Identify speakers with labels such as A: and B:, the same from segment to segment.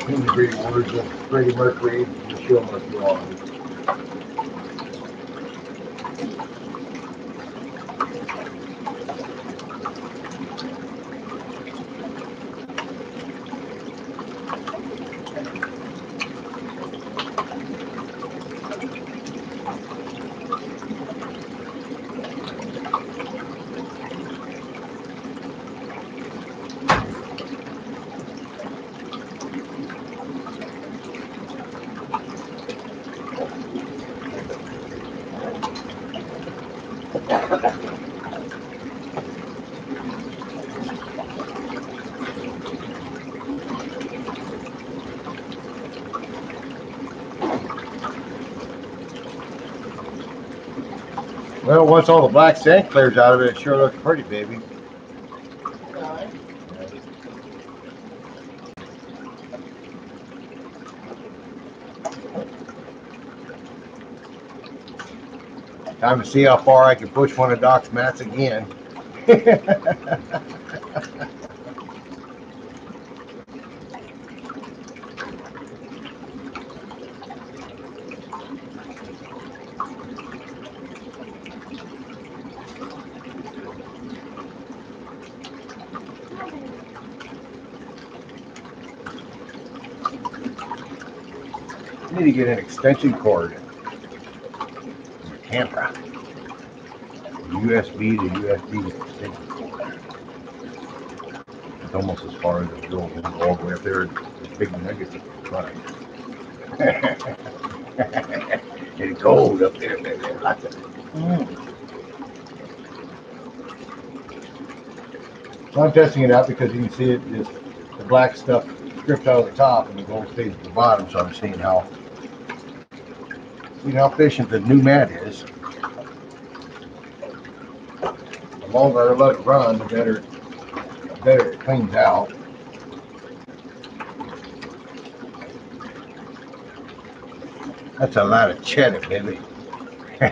A: In the great words of Freddie Mercury, the show must go on. Well, once all the black sand clears out of it, it sure looks pretty, baby.
B: Really?
A: Time to see how far I can push one of Doc's mats again. I need to get an extension cord. Camera. USB to USB extension cord. It's almost as far as it goes all the way up there. The big nuggets at the front. It's cold up there, baby. Lots of it. So I'm testing it out because you can see it just the black stuff stripped out of the top and the gold stays at the bottom. So I'm seeing how efficient the new mat is. The longer I let it run, the better it cleans out. That's a lot of cheddar, baby. I'd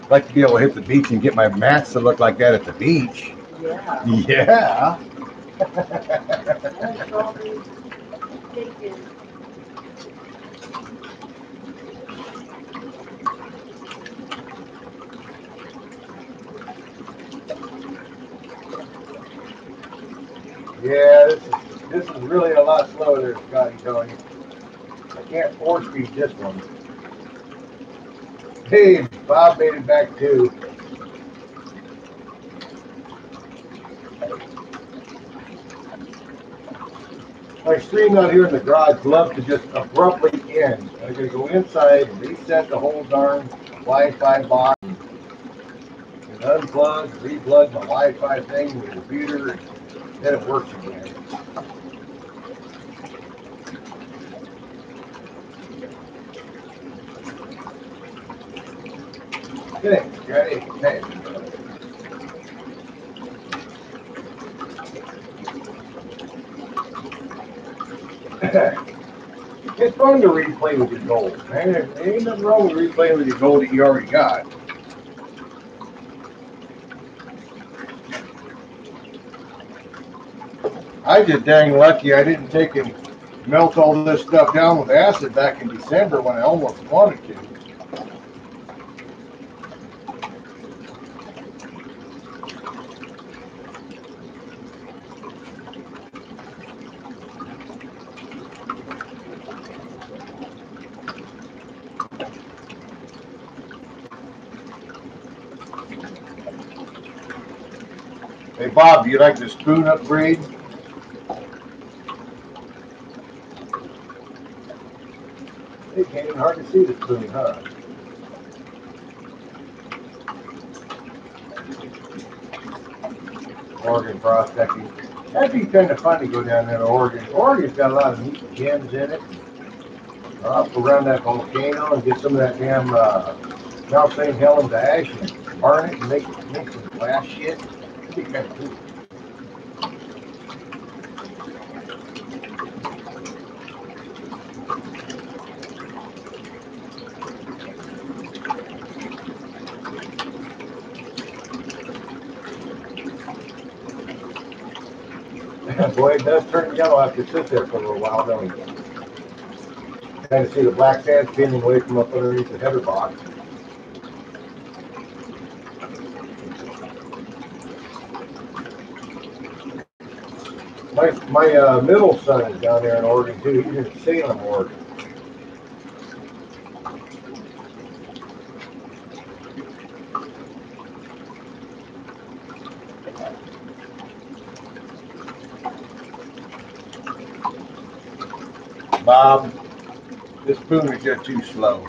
A: like to be able to hit the beach and get my mats to look like that at the beach.
B: Yeah.
A: Yeah.
B: That's all these big
A: Yeah, this is really a lot slower there, Scotty, Tony. I can't force feed this one. Hey, Bob made it back too. My stream out here in the garage loves to just abruptly end. I'm going to go inside and reset the whole darn Wi-Fi box and unplug, replug my Wi-Fi thing with the computer, and then it works again. Thanks, Scotty. Thanks. It's fun to replay with your gold, man. There ain't nothing wrong with replaying with your gold that you already got. I just dang lucky I didn't take and melt all this stuff down with acid back in December when I almost wanted to. Hey Bob, do you like the spoon upgrade? It can't even hardly see the spoon, huh? Oregon prospecting. That'd be kind of fun to go down there to Oregon. Oregon's got a lot of neat gems in it. I'll go around that volcano and get some of that damn Mount St. Helens ash and burn it and make some glass shit. That'd be kind of cool. boy, it does turn yellow after it sits there for a little while, don't it? Kind of see the black sand spinning away from up underneath the header box. My middle son is down there in Oregon too. He's in Salem, Oregon. Bob, this spoon is just too slow.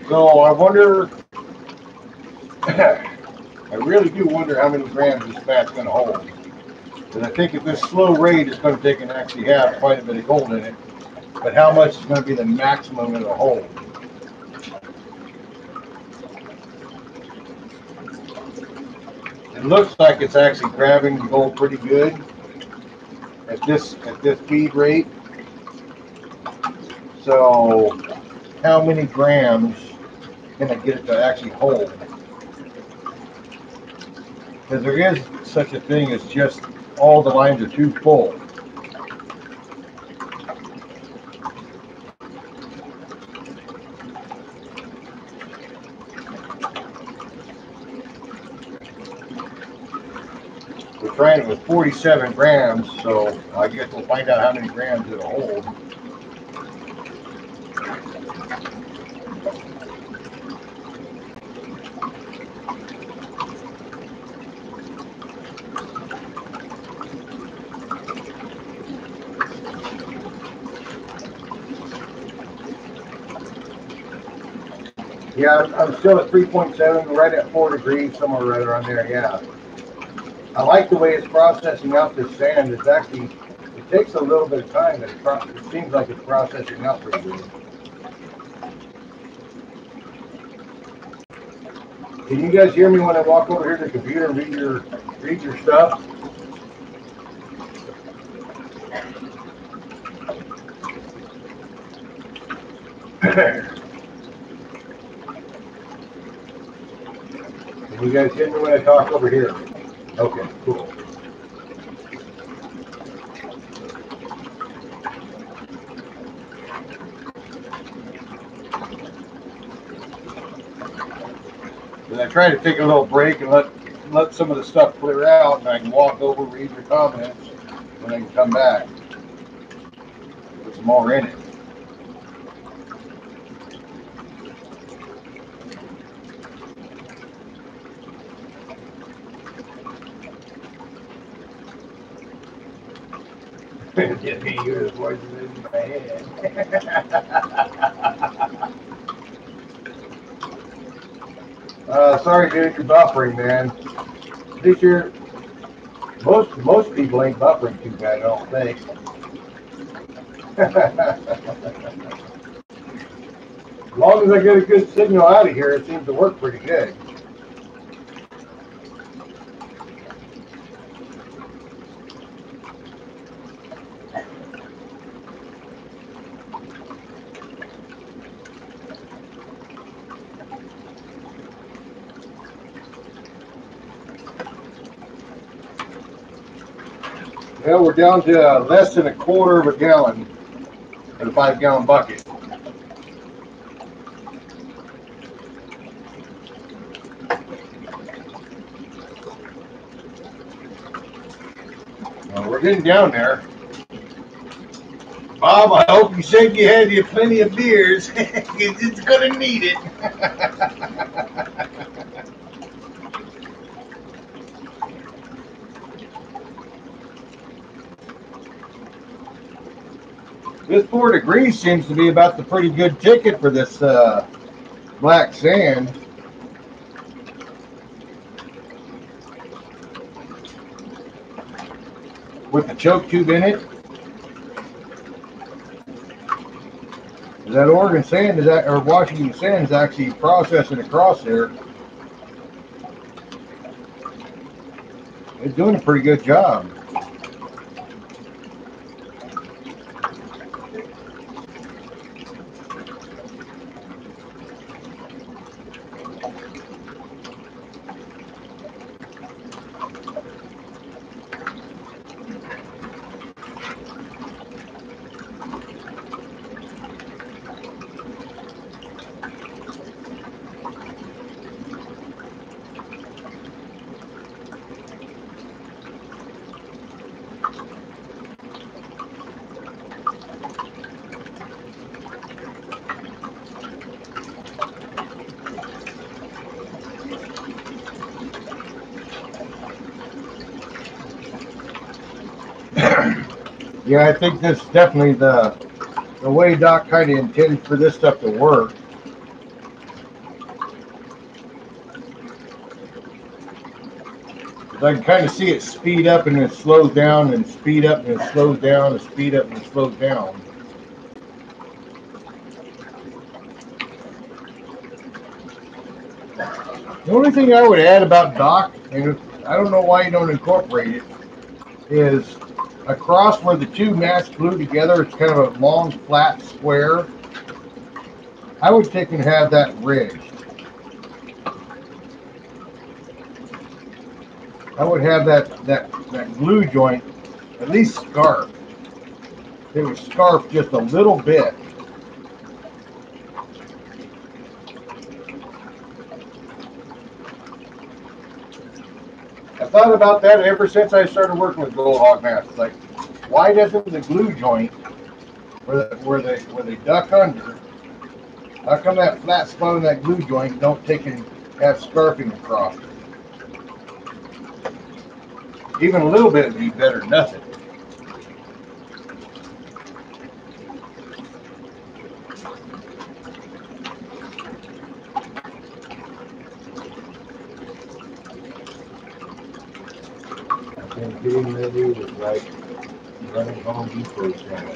A: So I wonder, I really do wonder how many grams this fat's going to hold. Because I think at this slow rate, it's going to take and actually have quite a bit of gold in it. But how much is going to be the maximum it'll hold? It looks like it's actually grabbing the gold pretty good at this feed rate. So how many grams can I get it to actually hold? Because there is such a thing as just all the lines are too full. We're trying it with 47 grams, so I guess we'll find out how many grams it'll hold. Yeah, I'm still at 3.7, right at 4 degrees, somewhere right around there, yeah. I like the way it's processing out this sand. It's actually, it takes a little bit of time, but it seems like it's processing out pretty good. Can you guys hear me when I walk over here to the computer and read your stuff? Can you guys hear me when I talk over here? Okay, cool. And I try to take a little break and let some of the stuff clear out, and I can walk over, read your comments, and I can come back. Put some more in it. Just can't hear the voices in my head. Sorry, dude, you're buffering, man. This year, most people ain't buffering too bad, I don't think. As long as I get a good signal out of here, it seems to work pretty good. Well, we're down to less than a quarter of a gallon in a 5-gallon bucket. Well, we're getting down there. Bob, I hope you said you had you plenty of beers, because it's going to need it. This 4 degrees seems to be about the pretty good ticket for this black sand. with the choke tube in it. That Oregon sand is that, or Washington sand is actually processing across there. It's doing a pretty good job. Yeah, I think this is definitely the way Doc kind of intends for this stuff to work. I can kind of see it speed up and then slows down and speed up and it slows down and speed up and it slows down. The only thing I would add about Doc, and I don't know why you don't incorporate it, is across where the two mats glue together, it's kind of a long, flat square. I would take and have that ridged. I would have that glue joint at least scarfed. It was scarfed just a little bit. I thought about that ever since I started working with Gold Hog mats. Like, why doesn't the glue joint where they duck under? How come that flat spot in that glue joint don't take and have scarfing across it? Even a little bit would be better than nothing. I think getting ready was like running Home Depot channel.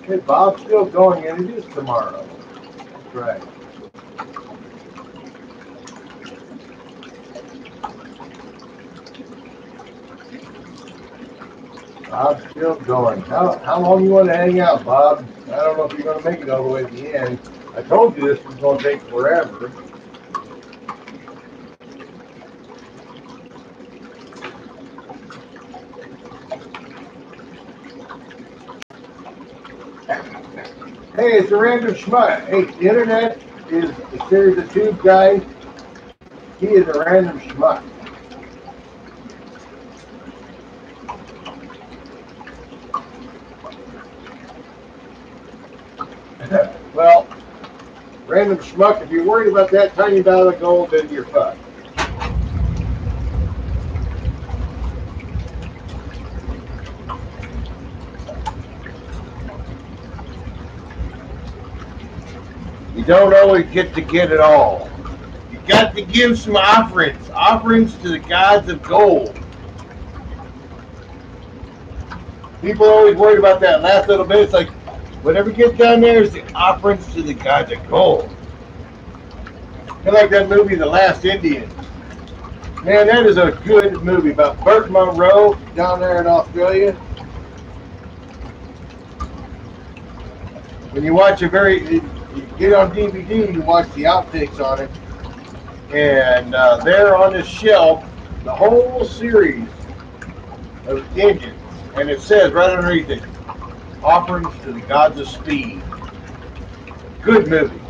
A: Hey, Bob's still going, and it is tomorrow. That's right. Bob's still going. How long you want to hang out, Bob? I don't know if you're going to make it all the way to the end. I told you this was going to take forever. Hey, it's a random schmuck. Hey, the internet is a series of tube guys. He is a random schmuck. Well, random schmuck, if you're worried about that tiny ball of gold, then you're fucked. You don't always get to get it all. You got to give some offerings to the gods of gold. People are always worried about that last little bit. It's like, whatever gets down there is the offerings to the gods of gold. Kind of like that movie, The Last Indian. Man, that is a good movie about Burt Munro down there in Australia. When you watch you get on DVD, you watch the outtakes on it, and there on this shelf, the whole series of engines, and it says right underneath it, offerings to the gods of speed. Good movie.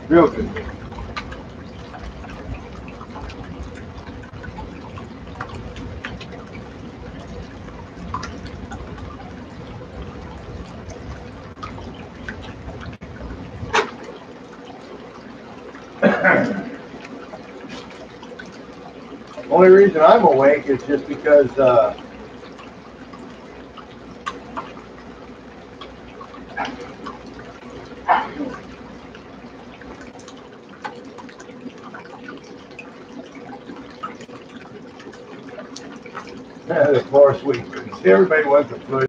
A: Real good movie. Only reason I'm awake is just because The floor sweepers. Everybody wants a push.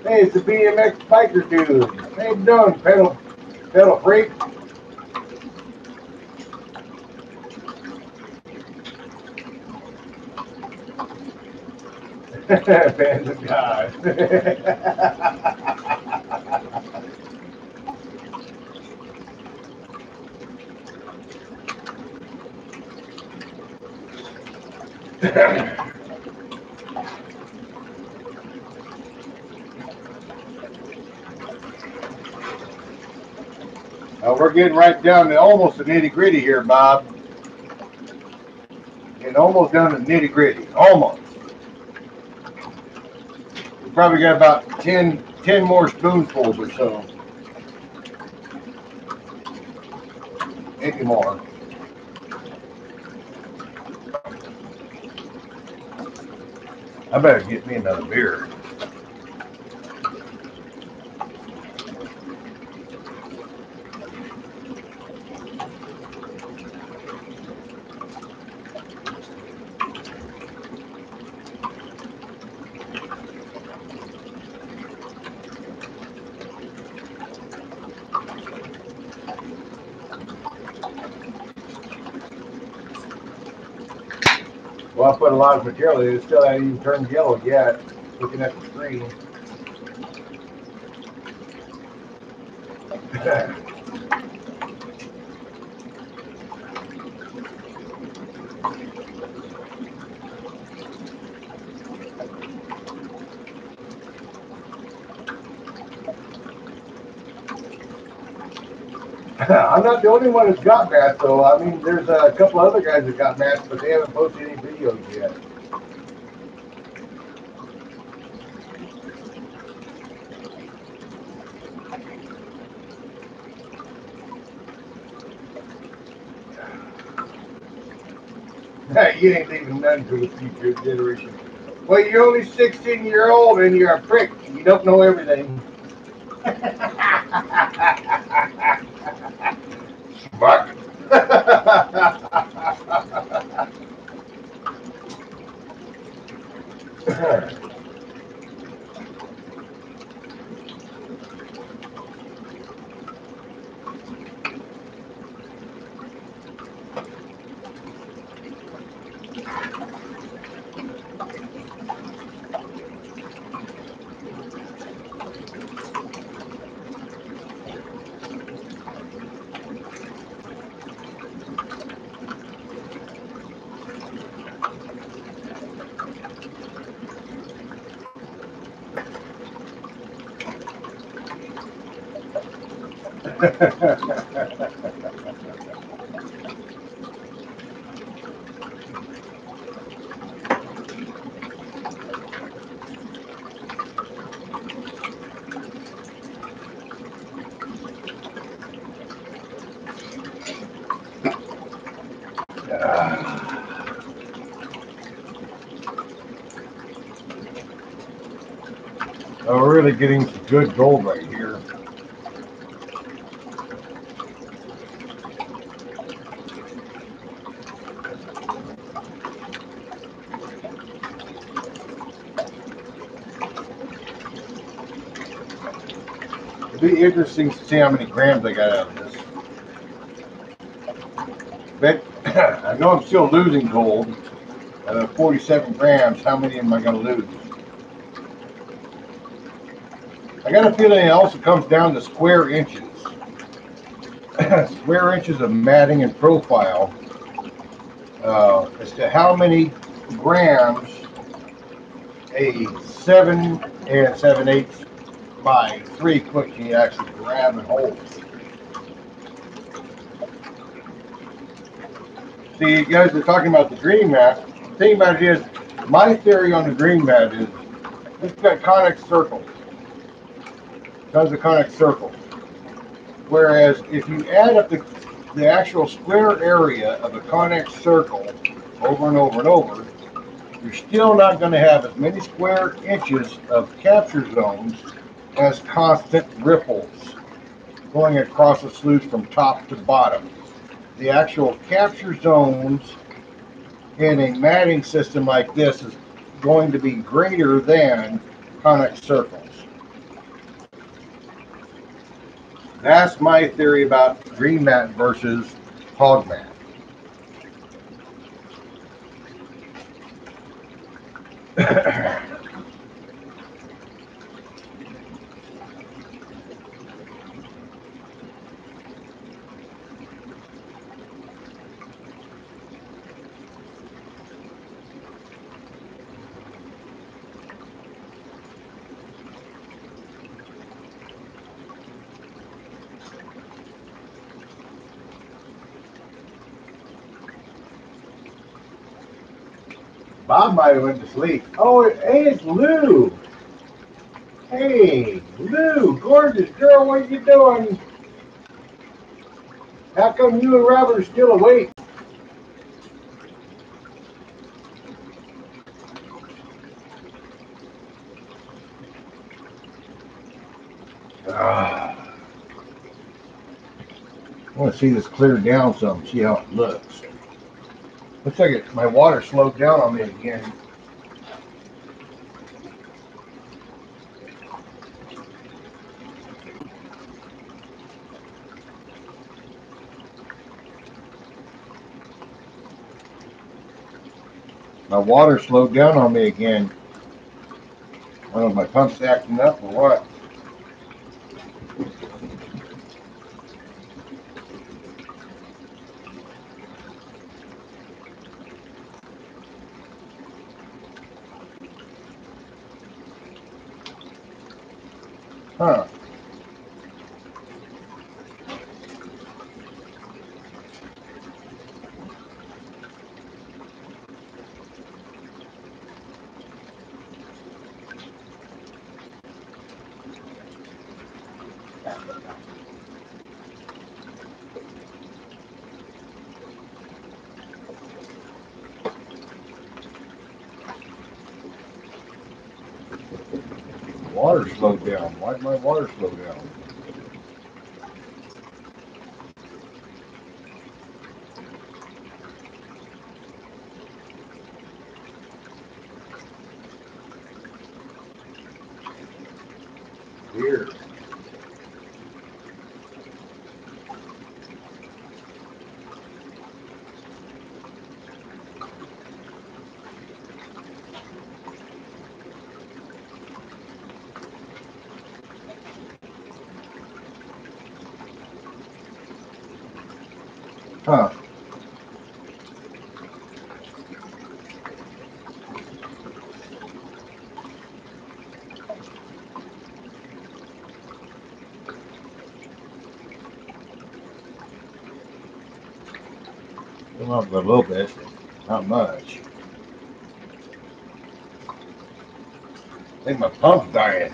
A: Hey, it's a BMX biker dude. How you doing, pedal freak? Fans of God. We're getting right down to almost the nitty gritty here, Bob. Getting almost down to the nitty gritty. Almost. We probably got about 10 more spoonfuls or so. Maybe more. I better get me another beer. Well, I put a lot of material in. It still hasn't even turned yellow yet. Looking at the screen. I'm not the only one that's got mats, though. I mean, there's a couple other guys that got mats, but they haven't posted any videos yet. You ain't leaving nothing to the future generation. Well, you're only 16-year-old and you're a prick. You don't know everything. Smart. We're really getting some good gold right here. It'll be interesting to see how many grams I got out of this. But I know I'm still losing gold. Out of 47 grams, how many am I going to lose? I got a feeling it also comes down to square inches. Square inches of matting and profile as to how many grams a 7 7/8 by 3 foot can you actually grab and hold. See, you guys are talking about the green mat. The thing about it is, my theory on the green mat is it's got conic circles. Tons of conic circles. Whereas if you add up the actual square area of a conic circle over and over and over, you're still not going to have as many square inches of capture zones as constant ripples going across the sluice from top to bottom. The actual capture zones in a matting system like this is going to be greater than conic circles. That's my theory about green mat versus hog mat. Bob might have went to sleep. Oh, hey, it's Lou. Hey, Lou, gorgeous girl, what you doing? How come you and Robert are still awake? I want to see this cleared down some, see how it looks. Looks like my water slowed down on me again. My water slowed down on me again. I don't know if my pump's acting up or what. Huh. Water slowed down. Why did my water slow down? Weird. Huh. Went up a little bit, not much. I think my pump's dying.